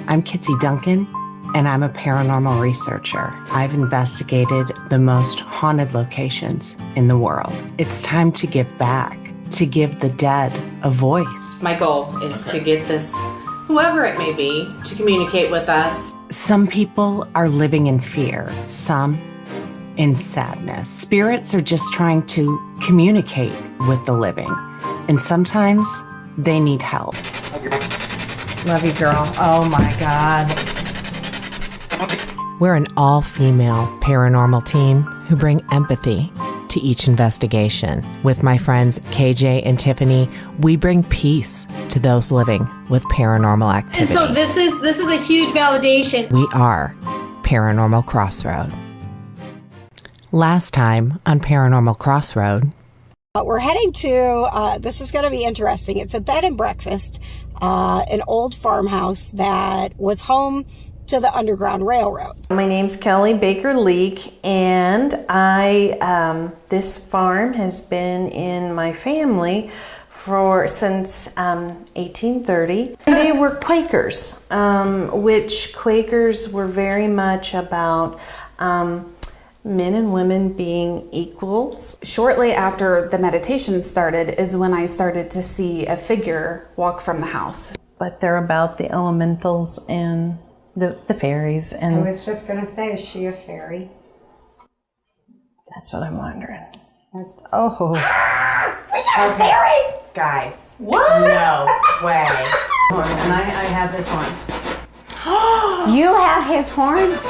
I'm Kitsie Duncan, and I'm a paranormal researcher. I've investigated the most haunted locations in the world. It's time to give back, to give the dead a voice. My goal is to get this, whoever it may be, to communicate with us. Some people are living in fear, some in sadness. Spirits are just trying to communicate with the living, and sometimes they need help. Love you, girl. Oh my God. We're an all-female paranormal team who bring empathy to each investigation. With my friends KJ and Tiffany, we bring peace to those living with paranormal activity. And so this is a huge validation. We are Paranormal Crossroad. Last time on Paranormal Crossroad, we're heading to, this is going to be interesting. It's a bed and breakfast, an old farmhouse that was home to the Underground Railroad. My name's Kelei Baker Leak, and this farm has been in my family since 1830. They were Quakers, which Quakers were very much about men and women being equals. Shortly after the meditation started is when I started to see a figure walk from the house. But they're about the elementals and the fairies. And I was just going to say, is she a fairy? That's what I'm wondering. Oh. Okay. Fairy? Guys. What? No way. And I have his horns. You have his horns?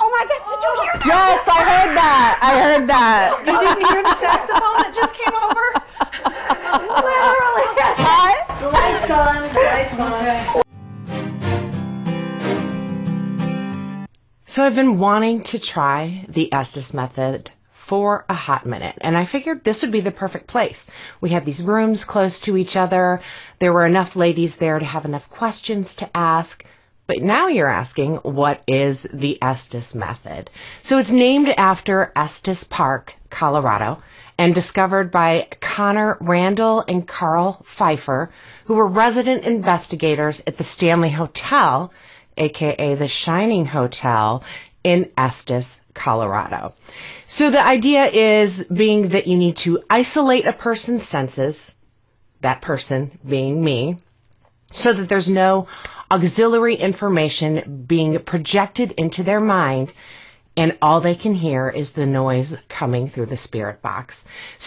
Oh my God, did you hear that? Yes, I heard that. I heard that. You didn't hear the saxophone that just came over? Literally. The light's on. The light's on. so I've been wanting to try the Estes Method for a hot minute, and I figured this would be the perfect place. We had these rooms close to each other. There were enough ladies there to have enough questions to ask. But now you're asking, what is the Estes Method? So it's named after Estes Park, Colorado, and discovered by Connor Randall and Carl Pfeiffer, who were resident investigators at the Stanley Hotel, aka the Shining Hotel, in Estes, Colorado. So the idea is being that you need to isolate a person's senses, that person being me, so that there's no auxiliary information being projected into their mind, and all they can hear is the noise coming through the spirit box.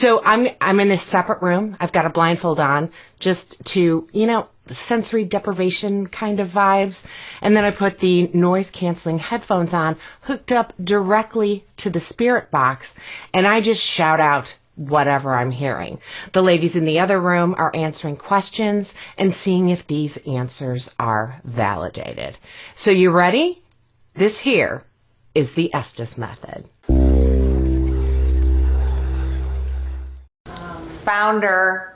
So I'm in a separate room. I've got a blindfold on just to, sensory deprivation kind of vibes. And then I put the noise canceling headphones on, hooked up directly to the spirit box, and I just shout out whatever I'm hearing. The ladies in the other room are answering questions and seeing if these answers are validated. So you ready? This here is the Estes Method. Founder.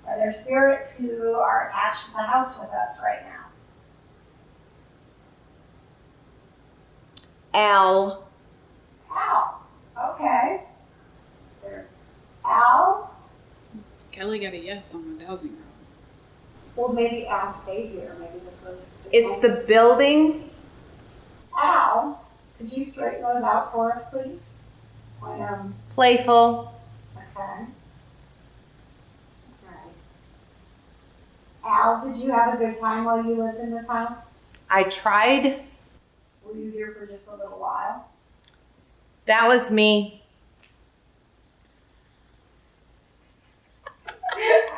Are there spirits who are attached to the house with us right now? Al. Al. Okay. Al? Kelei got a yes on the dowsing room. Well, maybe Al stayed here. Maybe this was... It's the building. Al, could you straighten those out for us, please? Playful. Okay. Right. Al, did you have a good time while you lived in this house? I tried. Were you here for just a little while? That was me.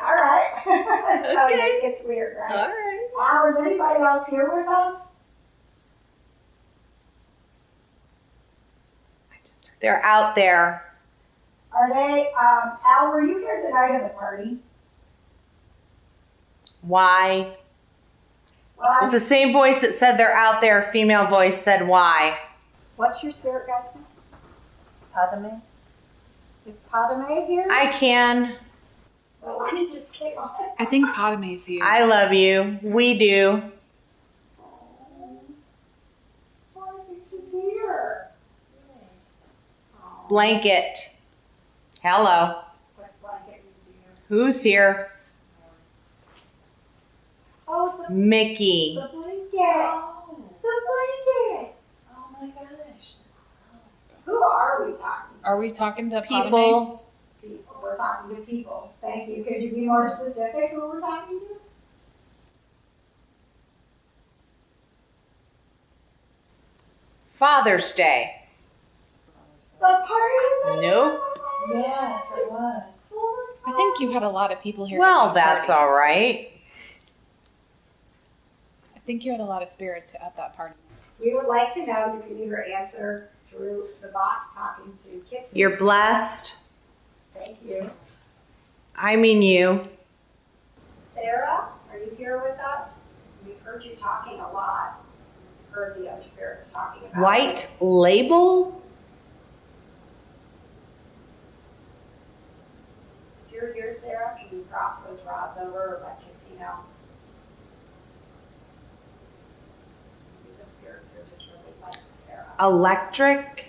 All right. That's how it gets weird, right? All right. Al, is anybody else here with us? They're out there. Are they, Al, were you here the night of the party? Why? Well, It's the same voice that said they're out there. Female voice said why. What's your spirit guide's name? Padme. Is Padme here? I can. Well, I just came on. I think Padme's here. I love you. We do. Well, I think she's here. Blanket. Hello. What's blanket mean to you? Who's here? Oh, Mickey. the blanket. The blanket. Oh my gosh. Who are we talking to? Are we talking to People. People. We're talking to people. Thank you. Could you be more specific who we're talking to? Father's Day. The party was at Nope. Yes, it was. I think you had a lot of people here. Well, at that that's party. all right. I think you had a lot of spirits at that party. We would like to know, you can either answer through the box talking to Kitsie. You're blessed. Thank you. I mean you. Sarah, are you here with us? We've heard you talking a lot. We've heard the other spirits talking about White label? If you're here, Sarah, can you cross those rods over or let Kitsie know? Maybe the spirits are just really like Sarah. Electric?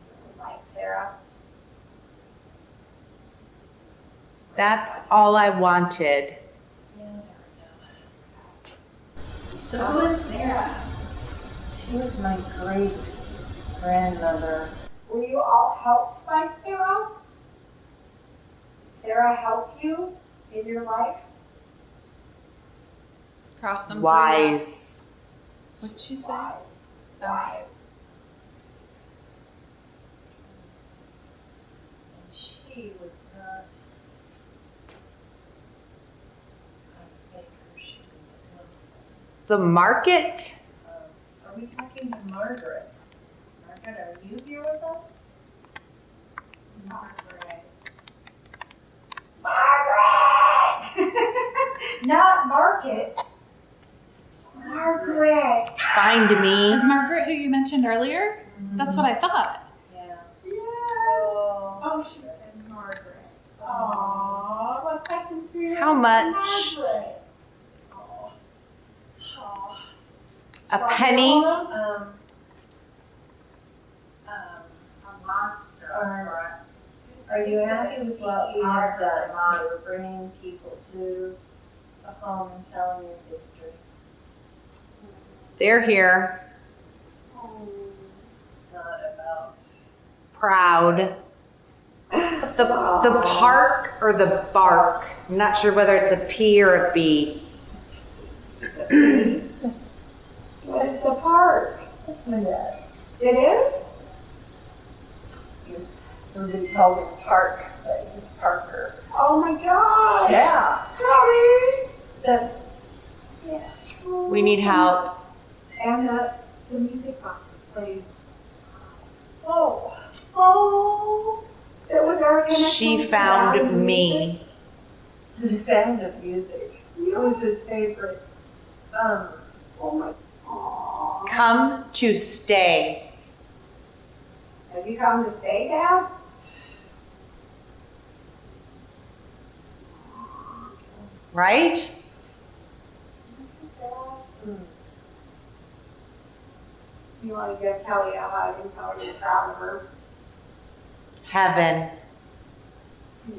Really like Sarah. That's all I wanted. So who is Sarah? She was my great grandmother. Were you all helped by Sarah? Did Sarah help you in your life? Cross some Wise. What'd she say? Wise. Oh. Wise. And she was not a baker, she was a Wilson. The market? Are we talking to Margaret? Margaret, are you here with us? Margaret. Margaret! Not Market. Margaret. Find me. Is Margaret who you mentioned earlier? That's what I thought. Yeah. Yes. Oh, Oh, she said Margaret. Aww, what questions do you have? How for much? Margaret? Oh. Oh. A penny? A monster. Are you happy with what we have done? We're bringing people to a home and telling your history. They're here. Not about Proud. The park or the bark? I'm not sure whether it's a P or a B. What is the park? that's my dad. It is? We would call him Park, but he's Parker. Oh my gosh. Yeah. Really? That's, yeah. We need help. And the music box is playing. Oh. Oh. It was our connection. She with found the music. me. The sound of music. It was his favorite. Oh my. Aw. Come to stay. Have you come to stay, Dad? Right? You want to give Kelly a hug and tell her you're proud of her? Heaven. Yeah.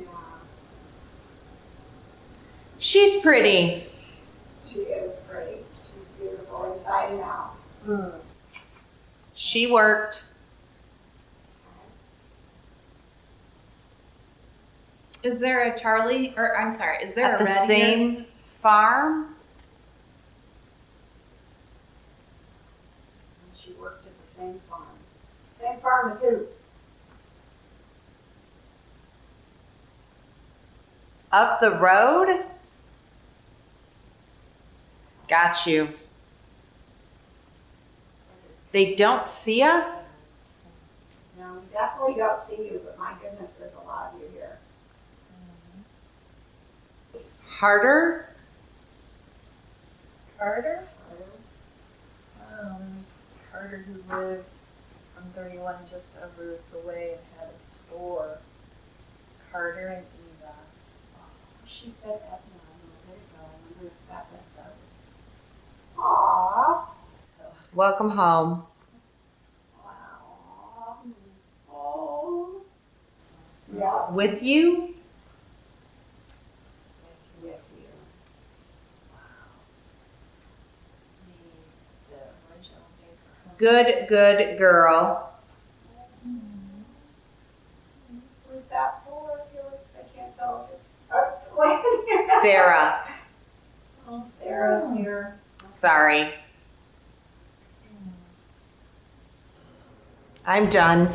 She's pretty. She is pretty. She's beautiful inside and out. She worked. Is there a Charlie, or I'm sorry, is there At a the red same here? farm. And she worked at the same farm. Same farm as who? Up the road. Got you. They don't see us? No, we definitely don't see you, but my goodness, there's a lot of you here. Harder? Carter? There's Carter who lived on 31 just over the way and had a store. Carter and Eva. She said Edna a minute ago. I wonder if that was those. Aww. Welcome home. Wow. Oh. Yeah. With you? With you. Good girl. Was that full? I can't tell if it's Glenn here. Sarah. Oh, Sarah's here. Sorry. I'm done.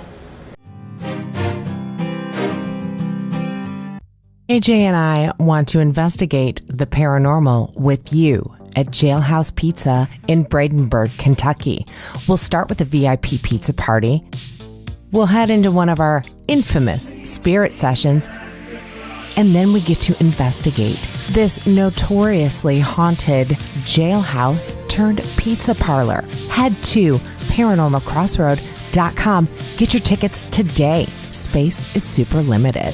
KJ and I want to investigate the paranormal with you at Jailhouse Pizza in Bradenburg, Kentucky. We'll start with a VIP pizza party. We'll head into one of our infamous spirit sessions, and then we get to investigate this notoriously haunted jailhouse turned pizza parlor. Head to paranormalcrossroad.com. Get your tickets today. Space is super limited.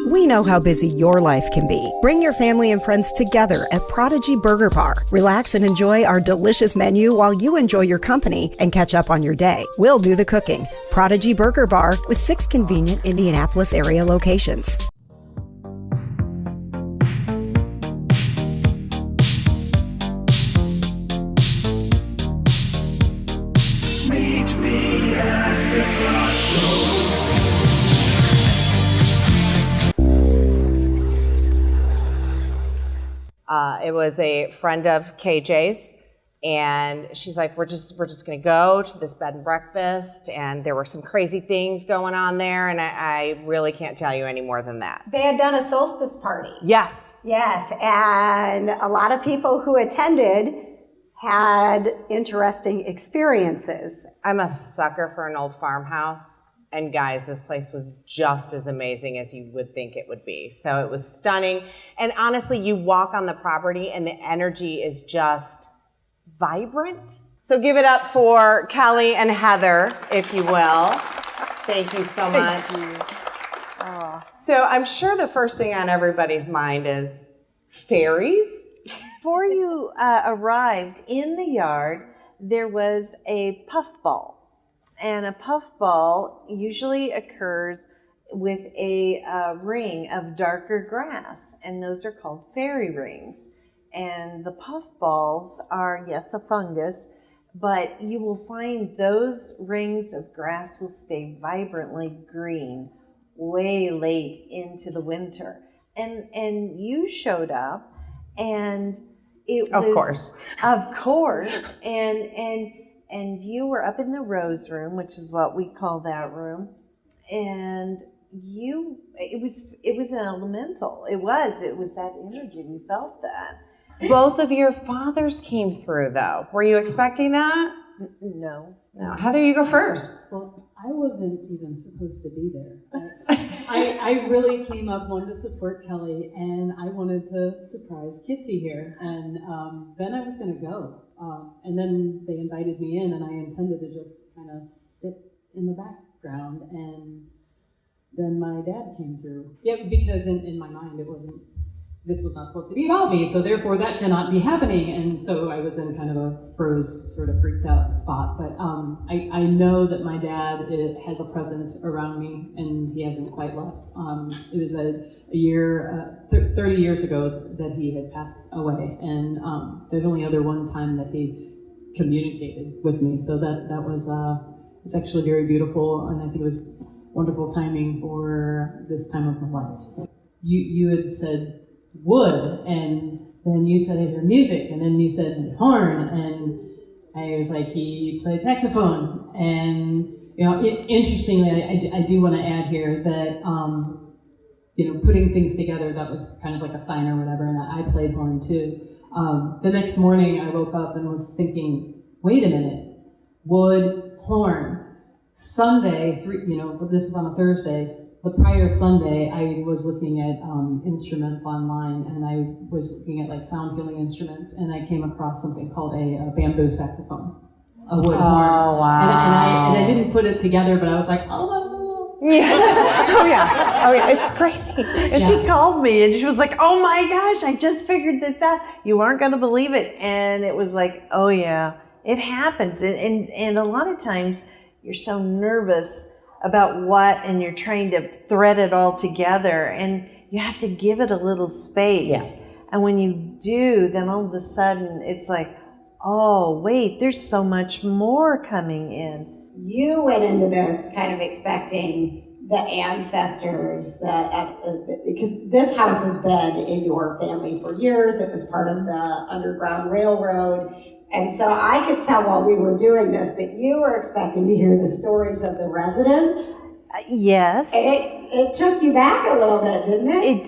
We know how busy your life can be. Bring your family and friends together at Prodigy Burger Bar. Relax and enjoy our delicious menu while you enjoy your company and catch up on your day. We'll do the cooking. Prodigy Burger Bar with 6 convenient Indianapolis area locations. Meet me at the crossroads. It was a friend of KJ's, and she's like, we're just gonna go to this bed and breakfast, and there were some crazy things going on there, and I really can't tell you any more than that. They had done a solstice party. Yes. Yes, and a lot of people who attended had interesting experiences. I'm a sucker for an old farmhouse. And guys, this place was just as amazing as you would think it would be. So it was stunning. And honestly, you walk on the property and the energy is just vibrant. So give it up for Kelei and Heather, if you will. Thank you so much. Thank you. Oh. So I'm sure the first thing on everybody's mind is fairies. Before you arrived in the yard, there was a puffball. And a puffball usually occurs with a ring of darker grass, and those are called fairy rings. And the puffballs are, yes, a fungus, but you will find those rings of grass will stay vibrantly green way late into the winter. And you showed up, and it was... Of course. And you were up in the rose room, which is what we call that room, and it was an elemental. It was that energy. We felt that. Both of your fathers came through, though. Were you expecting that? No. Heather, you go first. Well, I wasn't even supposed to be there. I really came up, wanted to support Kelei, and I wanted to surprise Kitsie here, and then I was going to go. And then they invited me in, and I intended to just kind of sit in the background, and then my dad came through. Yeah, because in my mind this was not supposed to be about me, so therefore that cannot be happening. And so I was in kind of a froze, sort of freaked out spot. But I know that my dad has a presence around me, and he hasn't quite left. It was a year, 30 years ago that he had passed away, and there's only other one time that he communicated with me. So that was actually very beautiful, and I think it was wonderful timing for this time of my life. You had said wood, and then you said I hear music, and then you said horn, and I was like, he played saxophone. And interestingly, I do want to add here that putting things together, that was kind of like a sign or whatever, and I played horn too. The next morning I woke up and was thinking, wait a minute, wood, horn, Sunday, this was on a Thursday. The prior Sunday, I was looking at instruments online, and I was looking at like sound healing instruments, and I came across something called a bamboo saxophone, a wood horn. Oh, wow. And I didn't put it together, but I was like, oh, yeah. Oh yeah, it's crazy. And she called me, and she was like, oh my gosh, I just figured this out. You aren't going to believe it. And it was like, oh yeah, it happens. And a lot of times you're so nervous about what, and you're trying to thread it all together, and you have to give it a little space. Yes. And when you do, then all of a sudden it's like, oh, wait, there's so much more coming in. You went into this kind of expecting the ancestors because this house has been in your family for years. It was part of the Underground Railroad. And so I could tell while we were doing this that you were expecting to hear the stories of the residents. Yes. And it took you back a little bit, didn't it? It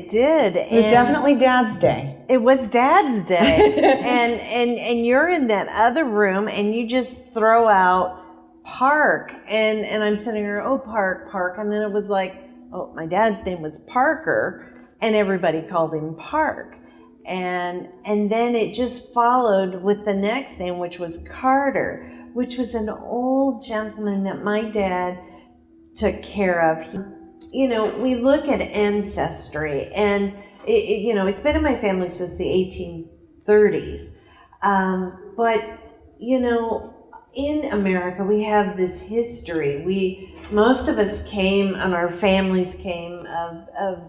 did. It was definitely Dad's Day. It was Dad's Day. and you're in that other room and you just throw out Park. And I'm sitting here, oh, Park. And then it was like, oh, my dad's name was Parker. And everybody called him Park. And then it just followed with the next name, which was Carter, which was an old gentleman that my dad took care of. We look at ancestry, and it's been in my family since the 1830s. But in America, we have this history. Most of us came, and our families came of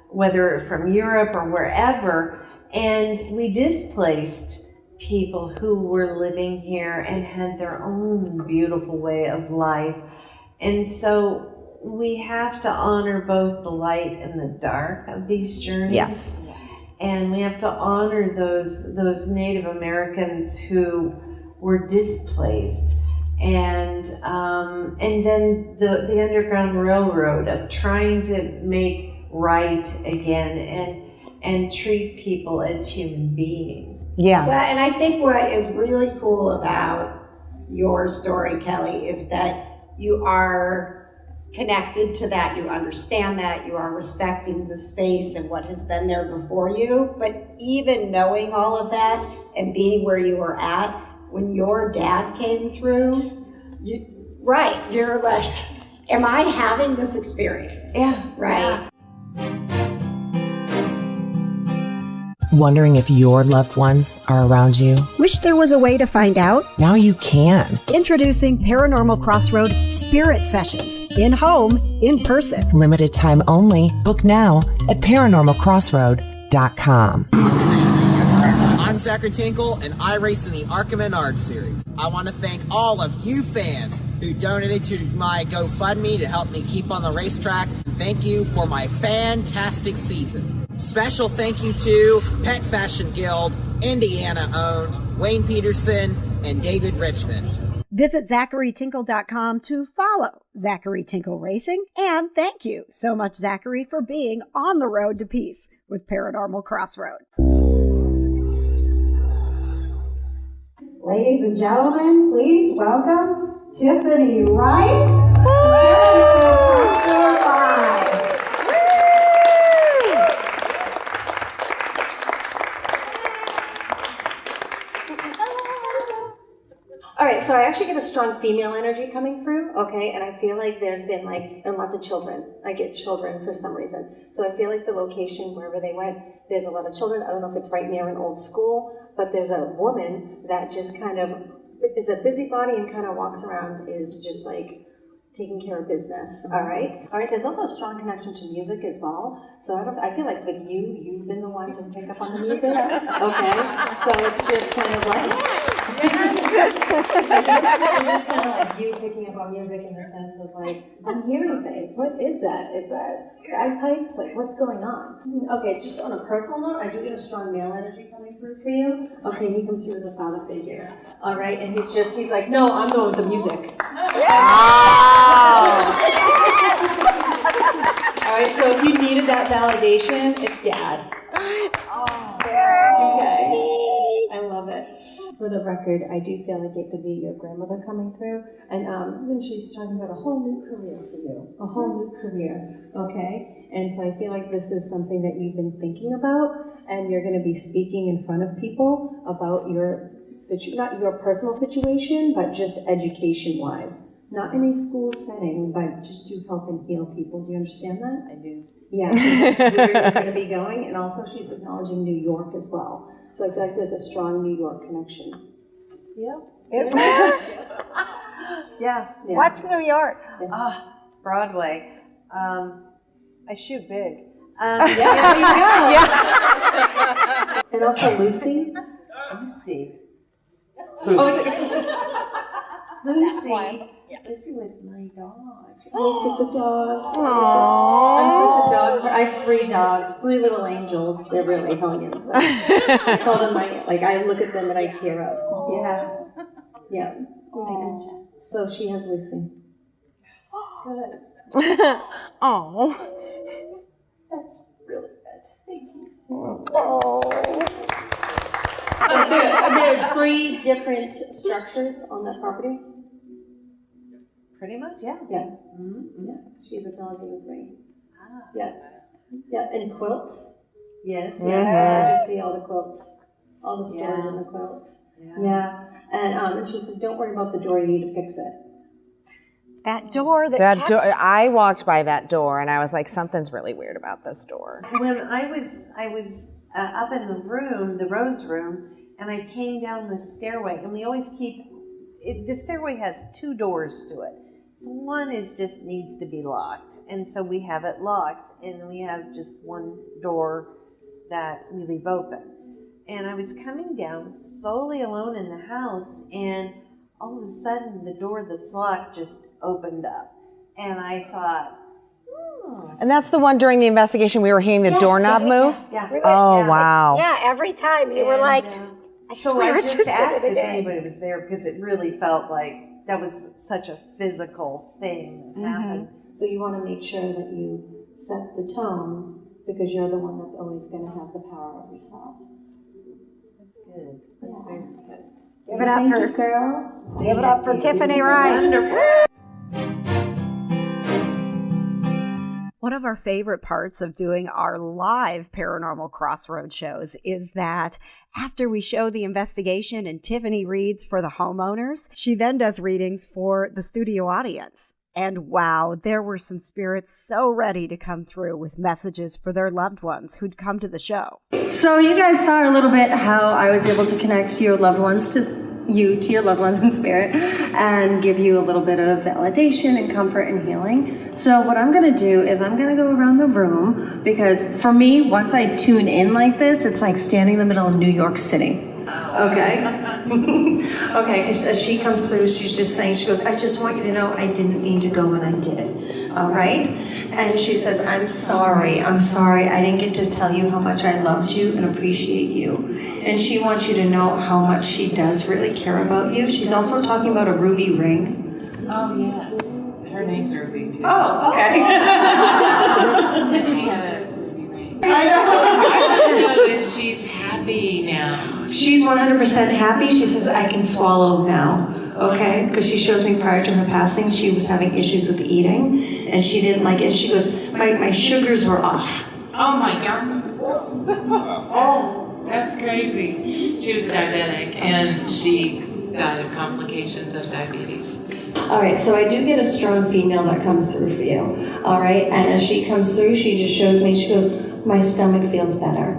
whether from Europe or wherever, and we displaced people who were living here and had their own beautiful way of life. And so we have to honor both the light and the dark of these journeys. Yes. And we have to honor those Native Americans who were displaced. And then the Underground Railroad of trying to make right again and treat people as human beings. Yeah. Well, and I think what is really cool about your story, Kelly, is that you are connected to that, you understand that, you are respecting the space and what has been there before you. But even knowing all of that and being where you were at, when your dad came through, you're like, am I having this experience? Yeah. Right? Yeah. Wondering if your loved ones are around you? Wish there was a way to find out? Now you can. Introducing Paranormal Crossroad Spirit Sessions. In home, in person. Limited time only. Book now at paranormalcrossroad.com. I'm Zachary Tinkle, and I race in the Arkham and Ard series. I want to thank all of you fans who donated to my GoFundMe to help me keep on the racetrack. Thank you for my fantastic season. Special thank you to Pet Fashion Guild, Indiana-owned, Wayne Peterson, and David Richmond. Visit ZacharyTinkle.com to follow Zachary Tinkle Racing. And thank you so much, Zachary, for being on the road to peace with Paranormal Crossroad. Ladies and gentlemen, please welcome Tiffany Rice. Paranormal Crossroad Live. All right, so I actually get a strong female energy coming through, okay, and I feel like there's been and lots of children. I get children for some reason. So I feel like the location, wherever they went, there's a lot of children. I don't know if it's right near an old school, but there's a woman that just kind of is a busybody and kind of walks around, is just like taking care of business, all right? All right, there's also a strong connection to music as well. So I feel like with you've been the one to pick up on the music, okay? So it's just kind of like, it's just kind of like you picking up on music in the sense of like, I'm hearing things. What is that? Is that bagpipes? Like, what's going on? Okay, just on a personal note, I do get a strong male energy coming through for you. Okay, he comes through as a father figure. All right, and he's like, no, I'm going with the music. All right, so if you needed that validation, it's Dad. Okay, I love it. For the record, I do feel like it could be your grandmother coming through, and then she's talking about a whole new career for you, a whole new career, okay? And so I feel like this is something that you've been thinking about, and you're going to be speaking in front of people about your not your personal situation, but just education-wise. Not in a school setting, but just to help and heal people. Do you understand that? I do. Yeah, that's where you're going to be going. And also she's acknowledging New York as well. So I feel like there's a strong New York connection. Yeah. Is there? Yeah. What's New York? Broadway. I shoot big. There you go. Yeah. And also Lucy. Lucy. Lucy was my dog. Always get the dogs. Aww. I'm such a dog. I have 3 dogs, 3 little angels. They're really hellions. I call them I look at them and I tear up. Yeah. So she has Lucy. Good. Oh. That's really good. Thank you. Oh. There's 3 different structures on that property. Pretty much, yeah. Yeah. She's acknowledging the 3. Yeah, and quilts. Yes. I just see all the quilts, all the storage in the quilts. Yeah. And she said, don't worry about the door, you need to fix it. That door. I walked by that door and I was like, something's really weird about this door. When I was up in the room, the Rose Room, and I came down the stairway, and we always the stairway has 2 doors to it. So one just needs to be locked, and so we have it locked, and we have just 1 door that we leave open. And I was coming down solely alone in the house, and all of a sudden the door that's locked just opened up. And I thought, And that's the one during the investigation we were hearing the doorknob move? Yeah. Oh, wow. Yeah, every time you were like, I so swear I just just asked did if it again. anybody was there, because it really felt like that was such a physical thing that happened. So you want to make sure that you set the tone, because you're the one that's always going to have the power of yourself. That's good. That's very good. Give it up for girls. Give it up for Tiffany Rice. One of our favorite parts of doing our live Paranormal Crossroad shows is that after we show the investigation and Tiffany reads for the homeowners, she then does readings for the studio audience. And wow, there were some spirits so ready to come through with messages for their loved ones who'd come to the show. So you guys saw a little bit how I was able to connect your loved ones to your loved ones in spirit and give you a little bit of validation and comfort and healing. So what I'm going to do is I'm going to go around the room, because for me, once I tune in like this, it's like standing in the middle of New York City. Okay? Okay, because as she comes through, she's just saying, she goes, I just want you to know I didn't mean to go and I did. All right? And she says, I'm sorry, I didn't get to tell you how much I loved you and appreciate you. And she wants you to know how much she does really care about you. She's also talking about a ruby ring. Oh, yes. Her name's Ruby, too. Oh, okay. And she had a ruby ring. I know that she's happy now. She's 100% happy. She says, I can swallow now. Okay? Because she shows me prior to her passing, she was having issues with eating, and she didn't like it. She goes, my sugars were off. Oh, my God. Oh, that's crazy. She was diabetic, and she died of complications of diabetes. All right, so I do get a strong female that comes through for you. All right, and as she comes through, she just shows me, she goes, my stomach feels better.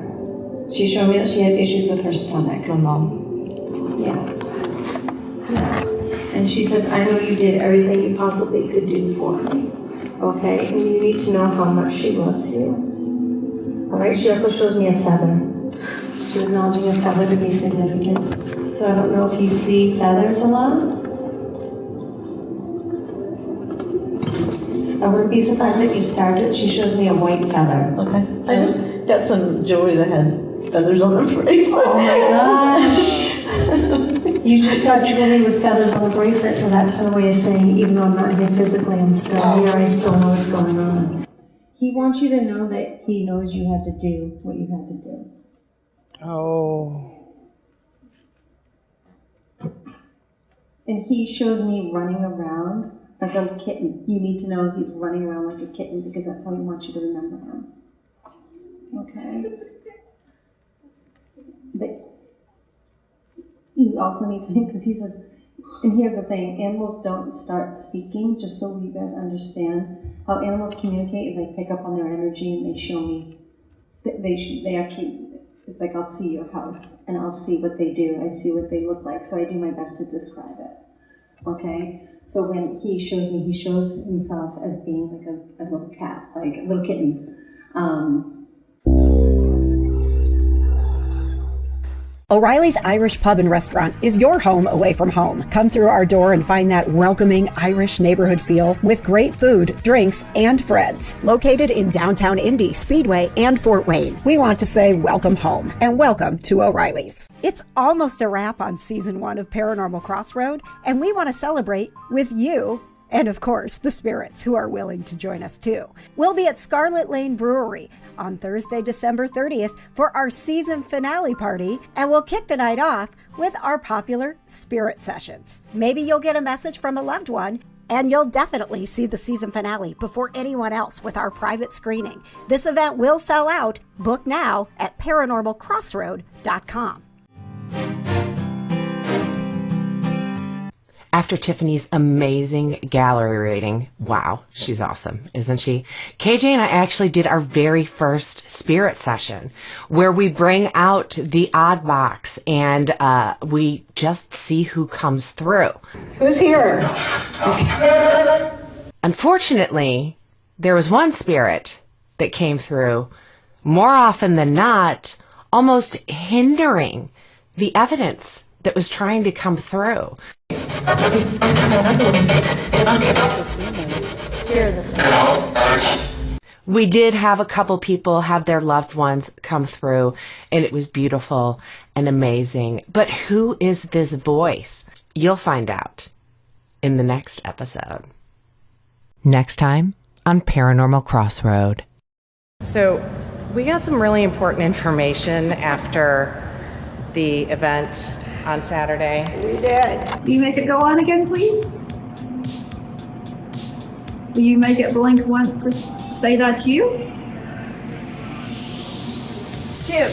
She showed me that she had issues with her stomach. My mom. Yeah. And she says, I know you did everything you possibly could do for me. Okay? And you need to know how much she loves you. All right? She also shows me a feather. She's acknowledging a feather to be significant. So I don't know if you see feathers a lot. I wouldn't be surprised that you started. She shows me a white feather. Okay. I just got some jewelry that had feathers on the bracelet. Oh my gosh. You just got jewelry with feathers on the bracelet, so that's her way of saying, even though I'm not here physically, I'm still here, I still know what's going on. He wants you to know that he knows you had to do what you had to do. Oh. And he shows me running around like a kitten. You need to know he's running around like a kitten, because that's how he wants you to remember him. Okay? But you also need to, because he says, and here's the thing, animals don't start speaking, just so you guys understand. How animals communicate is they pick up on their energy and they show me, they actually, it's like I'll see your house and I'll see what they do, I see what they look like, so I do my best to describe it. Okay? So when he shows me, he shows himself as being like a little cat, like a little kitten. O'Reilly's Irish Pub and Restaurant is your home away from home. Come through our door and find that welcoming Irish neighborhood feel with great food, drinks, and friends. Located in downtown Indy, Speedway, and Fort Wayne, we want to say welcome home and welcome to O'Reilly's. It's almost a wrap on season 1 of Paranormal Crossroad, and we want to celebrate with you. And of course, the spirits who are willing to join us too. We'll be at Scarlet Lane Brewery on Thursday, December 30th for our season finale party, and we'll kick the night off with our popular spirit sessions. Maybe you'll get a message from a loved one, and you'll definitely see the season finale before anyone else with our private screening. This event will sell out. Book now at paranormalcrossroad.com. After Tiffany's amazing gallery reading, wow, she's awesome, isn't she? KJ and I actually did our very first spirit session where we bring out the odd box and we just see who comes through. Who's here? Unfortunately, there was one spirit that came through more often than not, almost hindering the evidence that was trying to come through. We did have a couple people have their loved ones come through, and it was beautiful and amazing. But who is this voice? You'll find out in the next episode. Next time on Paranormal Crossroad. So we got some really important information after the event on Saturday. We did. Will you make it go on again, please? Will you make it blink once to say that's you? 2,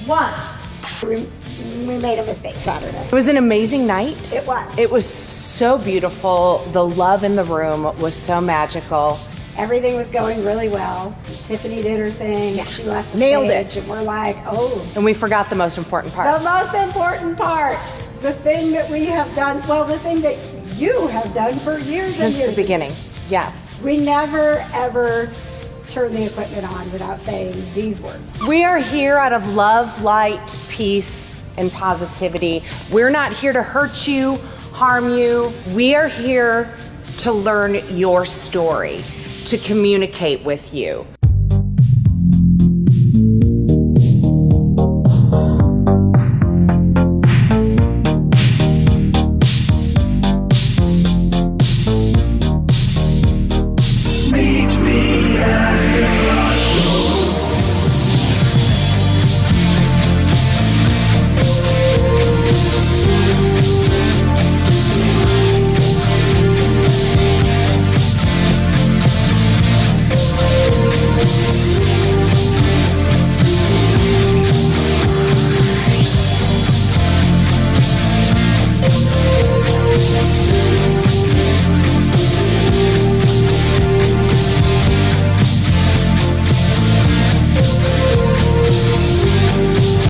1. We made a mistake Saturday. It was an amazing night. It was. It was so beautiful. The love in the room was so magical. Everything was going really well. Tiffany did her thing. Yeah. She left the Nailed stage, it. and we're like, oh. And we forgot the most important part. The most important part. The thing that we have done, well, the thing that you have done for years Since and years. the beginning, yes. We never, ever turn the equipment on without saying these words. We are here out of love, light, peace, and positivity. We're not here to hurt you, harm you. We are here to learn your story, to communicate with you.